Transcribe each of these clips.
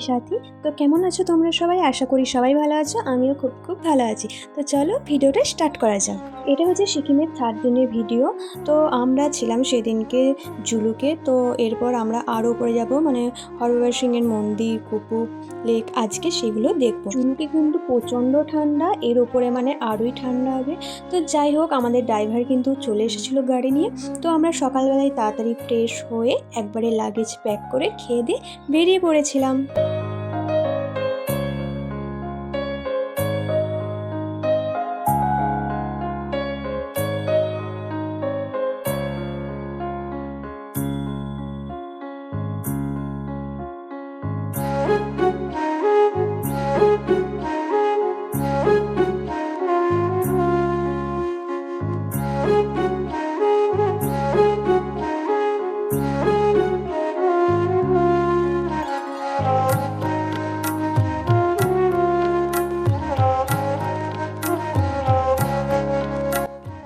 সাথী। তো কেমন আছো তোমরা সবাই? আশা করি সবাই ভালো আছো, আমিও খুব খুব ভালো আছি। তো চলো ভিডিওটা স্টার্ট করা যাক। এটা হচ্ছে সিকিমের 3rd দিনের ভিডিও। তো আমরা ছিলাম সেদিনকে জুলুকে। তো এরপর আমরা আরও উপরে যাব, মানে হরভেবার সিংয়ের মন্দির, কুপু লেক, আজকে সেগুলো দেখবো। জুলুকে কিন্তু প্রচণ্ড ঠান্ডা, এর ওপরে মানে আরোই ঠান্ডা হবে। তো যাই হোক, আমাদের ড্রাইভার কিন্তু চলে এসেছিলো গাড়ি নিয়ে। তো আমরা সকালবেলায় তাড়াতাড়ি ফ্রেশ হয়ে একবারে লাগেজ প্যাক করে খেয়ে দিয়ে বেরিয়ে পড়েছিলাম।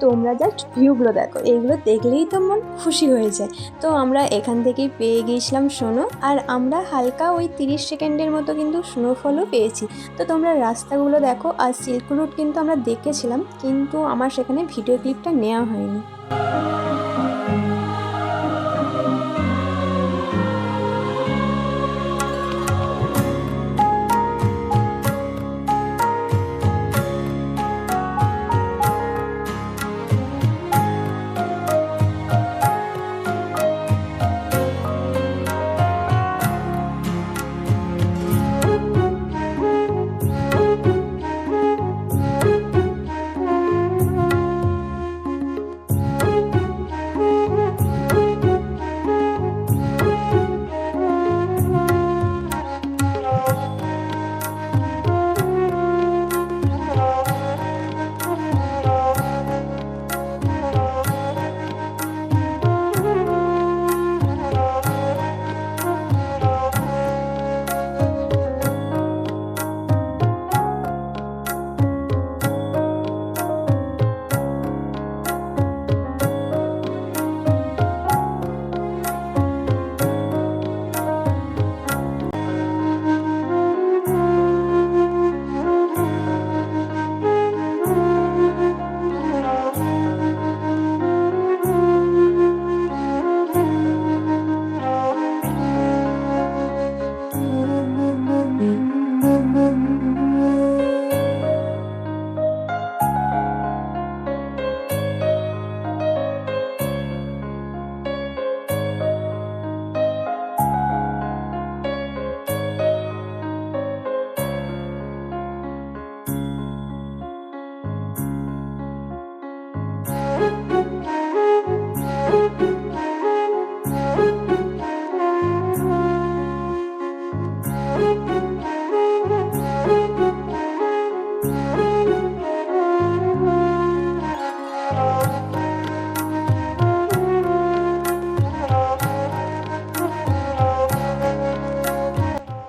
তোমরা জাস্ট ভিউগুলো দেখো, এইগুলো দেখলেই তো মন খুশি হয়ে যায়। তো আমরা এখান থেকেই পেয়ে গিয়েছিলাম স্নো, আর আমরা হালকা ওই 30 সেকেন্ডের মতো কিন্তু স্নোফলও পেয়েছি। তো তোমরা রাস্তাগুলো দেখো, আর সিল্ক রুট কিন্তু আমরা দেখেছিলাম, কিন্তু আমার সেখানে ভিডিও ক্লিপটা নেওয়া হয়নি।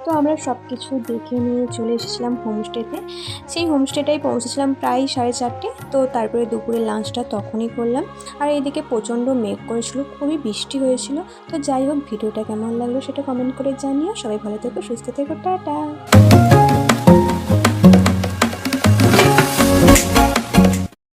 তো আমরা সব কিছু দেখে নিয়ে চলে এসেছিলাম হোমস্টেতে। সেই হোমস্টেটাই পৌঁছেছিলাম প্রায় 4:30। তো তারপরে দুপুরে লাঞ্চটা তখনই করলাম। আর এইদিকে প্রচণ্ড মেঘ করেছিল, খুবই বৃষ্টি হয়েছিল। তো যাই হোক, ভিডিওটা কেমন লাগলো সেটা কমেন্ট করে জানিও। সবাই ভালো থেকো, সুস্থ থেকো, টাটা।